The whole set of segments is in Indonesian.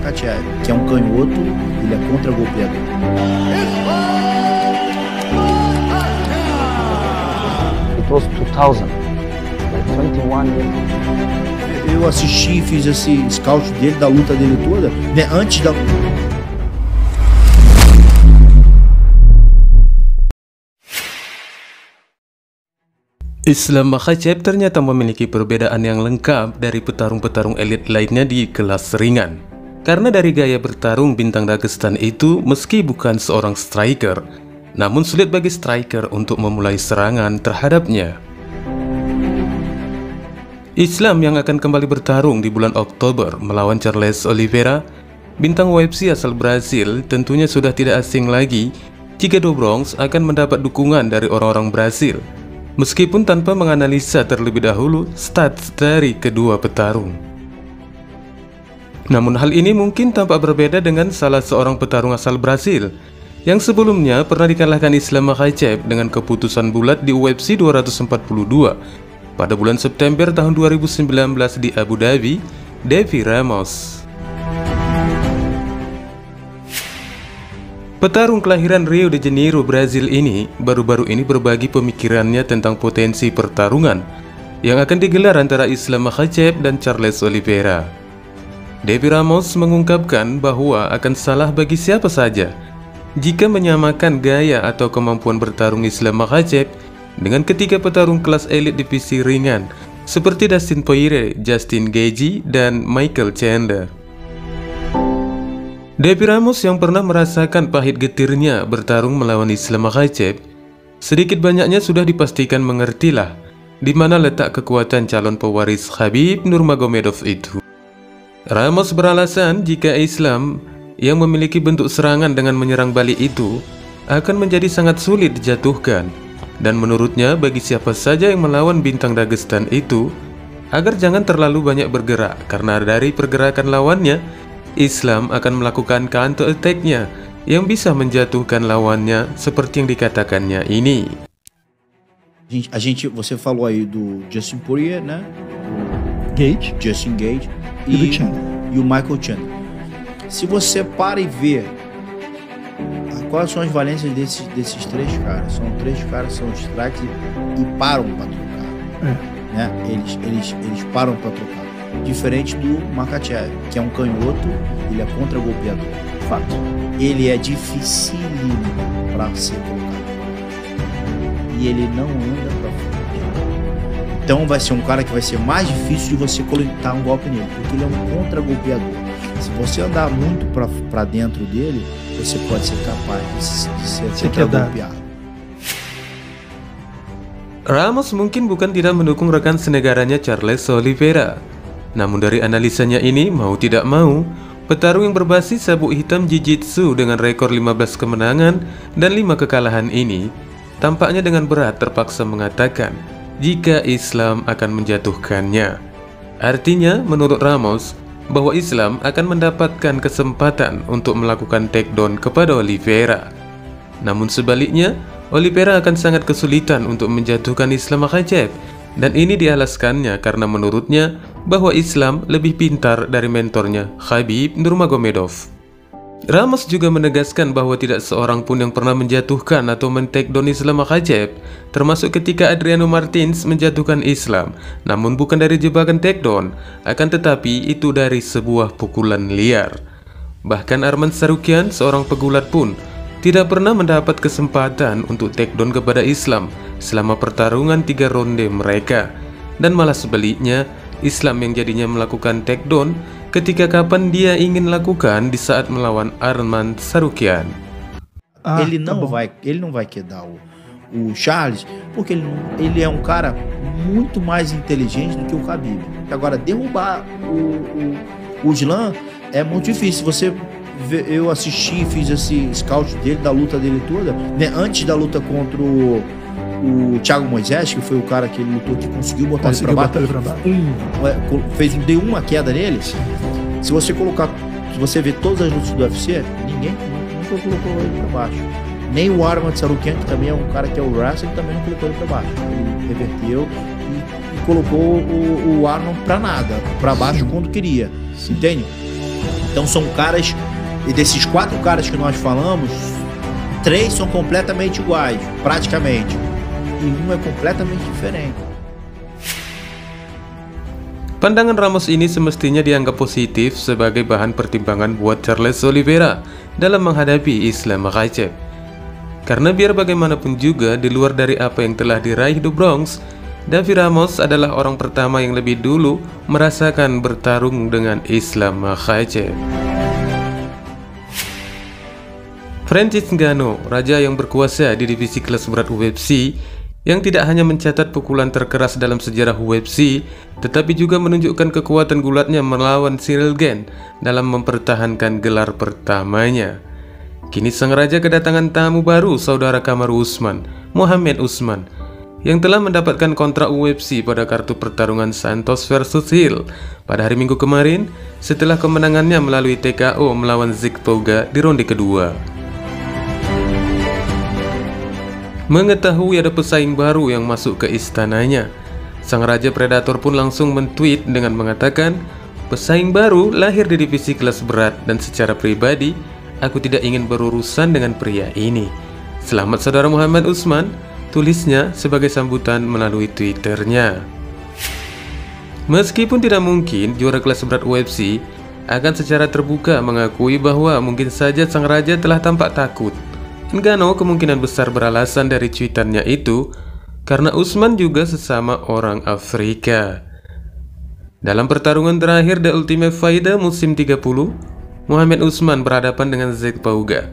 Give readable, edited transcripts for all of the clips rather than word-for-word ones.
Makhachev, que é canhoto, ele é contra-golpeador. It was 2000, like 21 years. Eu assisti, fiz esse scout dele, da luta dele toda, né, antes da... Islam Makhachev ternyata memiliki perbedaan yang lengkap dari petarung-petarung elit lainnya di kelas ringan. Karena dari gaya bertarung bintang Dagestan itu meski bukan seorang striker, namun sulit bagi striker untuk memulai serangan terhadapnya. Islam yang akan kembali bertarung di bulan Oktober melawan Charles Oliveira, bintang UFC asal Brasil, tentunya sudah tidak asing lagi jika Do Bronx akan mendapat dukungan dari orang-orang Brasil, meskipun tanpa menganalisa terlebih dahulu stats dari kedua petarung. Namun hal ini mungkin tampak berbeda dengan salah seorang petarung asal Brasil yang sebelumnya pernah dikalahkan Islam Makhachev dengan keputusan bulat di UFC 242 pada bulan September tahun 2019 di Abu Dhabi, Davy Ramos. Petarung kelahiran Rio de Janeiro, Brazil ini baru-baru ini berbagi pemikirannya tentang potensi pertarungan yang akan digelar antara Islam Makhachev dan Charles Oliveira. Davy Ramos mengungkapkan bahwa akan salah bagi siapa saja jika menyamakan gaya atau kemampuan bertarung Islam Makhachev dengan ketiga petarung kelas elit divisi ringan seperti Dustin Poirier, Justin Gaethje, dan Michael Chandler. Davy Ramos yang pernah merasakan pahit getirnya bertarung melawan Islam Makhachev, sedikit banyaknya sudah dipastikan mengertilah di mana letak kekuatan calon pewaris Khabib Nurmagomedov itu. Ramos beralasan jika Islam yang memiliki bentuk serangan dengan menyerang balik itu akan menjadi sangat sulit dijatuhkan, dan menurutnya bagi siapa saja yang melawan bintang Dagestan itu agar jangan terlalu banyak bergerak, karena dari pergerakan lawannya Islam akan melakukan counter attack-nya yang bisa menjatuhkan lawannya seperti yang dikatakannya ini. Você falou aí do Justin Poirier, né? Justin Gaethje e o Michael Chandler. Se você para e vê quais são as valências desses três caras, são três caras que são strikes e param para trocar, né? Eles param para trocar. Diferente do Makhachev, que é canhoto, ele é contra-golpeador. Fato. Ele é dificílimo para ser colocado. E ele não anda para frente. Então vai ser um cara que vai ser mais difícil de você colocar um golpe nele, porque ele é um contra-golpeador. Se você andar muito para dentro dele, você pode ser capaz de ser contra-golpeado. Ramos mungkin bukan tidak mendukung rekan senegaranya Charles Oliveira. Namun dari analisanya ini, mau tidak mau, petarung yang berbasis sabuk hitam Jiu-Jitsu dengan rekor 15 kemenangan dan 5 kekalahan ini tampaknya dengan berat terpaksa mengatakan jika Islam akan menjatuhkannya. Artinya, menurut Ramos, bahwa Islam akan mendapatkan kesempatan untuk melakukan takedown kepada Oliveira. Namun sebaliknya, Oliveira akan sangat kesulitan untuk menjatuhkan Islam Makhachev, dan ini dialaskannya karena menurutnya bahwa Islam lebih pintar dari mentornya Khabib Nurmagomedov. Ramos juga menegaskan bahwa tidak seorang pun yang pernah menjatuhkan atau men-takedown Islam Makhachev, termasuk ketika Adriano Martins menjatuhkan Islam, namun bukan dari jebakan takedown, akan tetapi itu dari sebuah pukulan liar. Bahkan Arman Tsarukyan, seorang pegulat pun tidak pernah mendapat kesempatan untuk takedown kepada Islam selama pertarungan 3 ronde mereka, dan malah sebaliknya, Islam yang jadinya melakukan takedown ketika kapan dia ingin lakukan di saat melawan Arman Tsarukyan. Ele não vai quedar o Charles, porque ele é um cara muito mais inteligente do que o Khabib. Agora, derrubar o Islam é muito difícil. Eu assisti, fiz esse scout dele, da luta dele toda, né? Antes da luta contra o Thiago Moisés, que foi o cara que ele lutou, que conseguiu botar ele pra baixo. Deu uma queda nele. Se você ver todas as lutas do UFC, ninguém nunca colocou ele pra baixo. Nem o Arman Tsarukyan, que também é um cara que é o wrestler, também não colocou ele pra baixo. Ele reverteu e colocou o Arman pra nada, pra baixo quando queria. Entende? Então são caras, e desses 4 caras que nós falamos, 3 são completamente iguais, praticamente, e um é completamente diferente. Pandangan Ramos ini semestinya dianggap positif sebagai bahan pertimbangan buat Charles Oliveira dalam menghadapi Islam Makhachev. Karena biar bagaimanapun juga, di luar dari apa yang telah diraih The Bronx, Davi Ramos adalah orang pertama yang lebih dulu merasakan bertarung dengan Islam Makhachev. Francis Ngannou, raja yang berkuasa di divisi kelas berat UFC, yang tidak hanya mencatat pukulan terkeras dalam sejarah UFC, tetapi juga menunjukkan kekuatan gulatnya melawan Ciryl Gane dalam mempertahankan gelar pertamanya. Kini sang raja kedatangan tamu baru, saudara Kamaru Usman, Mohammed Usman, yang telah mendapatkan kontrak UFC pada kartu pertarungan Santos versus Hill pada hari Minggu kemarin setelah kemenangannya melalui TKO melawan Zig Toga di ronde kedua. Mengetahui ada pesaing baru yang masuk ke istananya, sang raja predator pun langsung men-tweet dengan mengatakan, "Pesaing baru lahir di divisi kelas berat dan secara pribadi, aku tidak ingin berurusan dengan pria ini. Selamat saudara Muhammad Usman," tulisnya sebagai sambutan melalui Twitternya. Meskipun tidak mungkin, juara kelas berat UFC akan secara terbuka mengakui bahwa mungkin saja sang raja telah tampak takut. Ngannou kemungkinan besar beralasan dari cuitannya itu karena Usman juga sesama orang Afrika. Dalam pertarungan terakhir The Ultimate Fighter musim 30, Mohammed Usman berhadapan dengan Zig Pauga.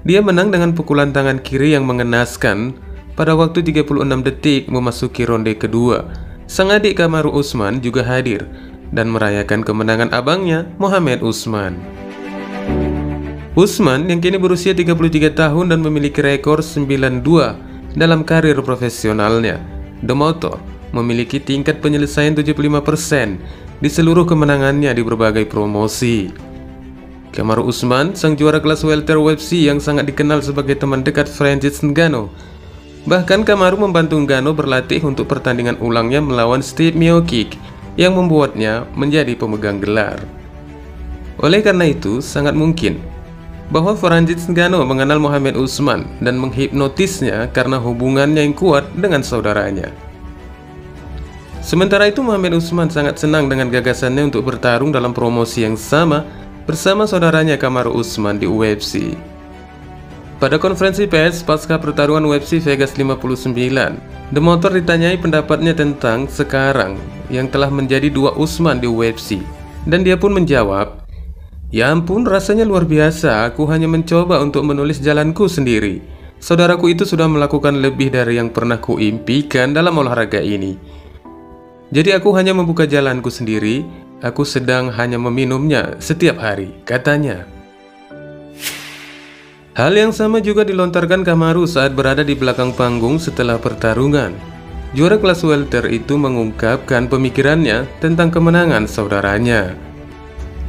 Dia menang dengan pukulan tangan kiri yang mengenaskan pada waktu 36 detik memasuki ronde kedua. Sang adik Kamaru Usman juga hadir dan merayakan kemenangan abangnya, Mohammed Usman. Usman yang kini berusia 33 tahun dan memiliki rekor 9-2 dalam karir profesionalnya, The Motor memiliki tingkat penyelesaian 75% di seluruh kemenangannya di berbagai promosi. Kamaru Usman, sang juara kelas welter UFC yang sangat dikenal sebagai teman dekat Francis Ngannou. Bahkan Kamaru membantu Ngannou berlatih untuk pertandingan ulangnya melawan Steve Miocic yang membuatnya menjadi pemegang gelar. Oleh karena itu, sangat mungkin bahwa Francis Ngannou mengenal Mohammed Usman dan menghipnotisnya karena hubungannya yang kuat dengan saudaranya. Sementara itu, Mohammed Usman sangat senang dengan gagasannya untuk bertarung dalam promosi yang sama bersama saudaranya Kamaru Usman di UFC. Pada konferensi pers pasca pertarungan UFC Vegas 59, The Motor ditanyai pendapatnya tentang sekarang yang telah menjadi 2 Usman di UFC, dan dia pun menjawab, "Ya ampun, rasanya luar biasa. Aku hanya mencoba untuk menulis jalanku sendiri. Saudaraku itu sudah melakukan lebih dari yang pernah kuimpikan dalam olahraga ini. Jadi aku hanya membuka jalanku sendiri. Aku sedang hanya meminumnya setiap hari," katanya. Hal yang sama juga dilontarkan Kamaru saat berada di belakang panggung setelah pertarungan. Juara kelas welter itu mengungkapkan pemikirannya tentang kemenangan saudaranya.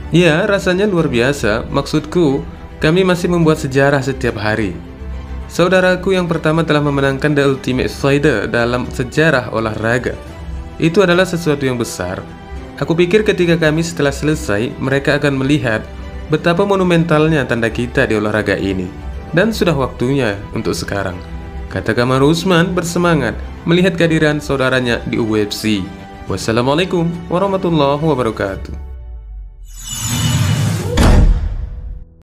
"Ya, rasanya luar biasa. Maksudku, kami masih membuat sejarah setiap hari. Saudaraku yang pertama telah memenangkan The Ultimate Fighter dalam sejarah olahraga. Itu adalah sesuatu yang besar. Aku pikir ketika kami setelah selesai, mereka akan melihat betapa monumentalnya tanda kita di olahraga ini. Dan sudah waktunya untuk sekarang," kata Kamaru Usman bersemangat melihat kehadiran saudaranya di UFC. Wassalamualaikum warahmatullahi wabarakatuh.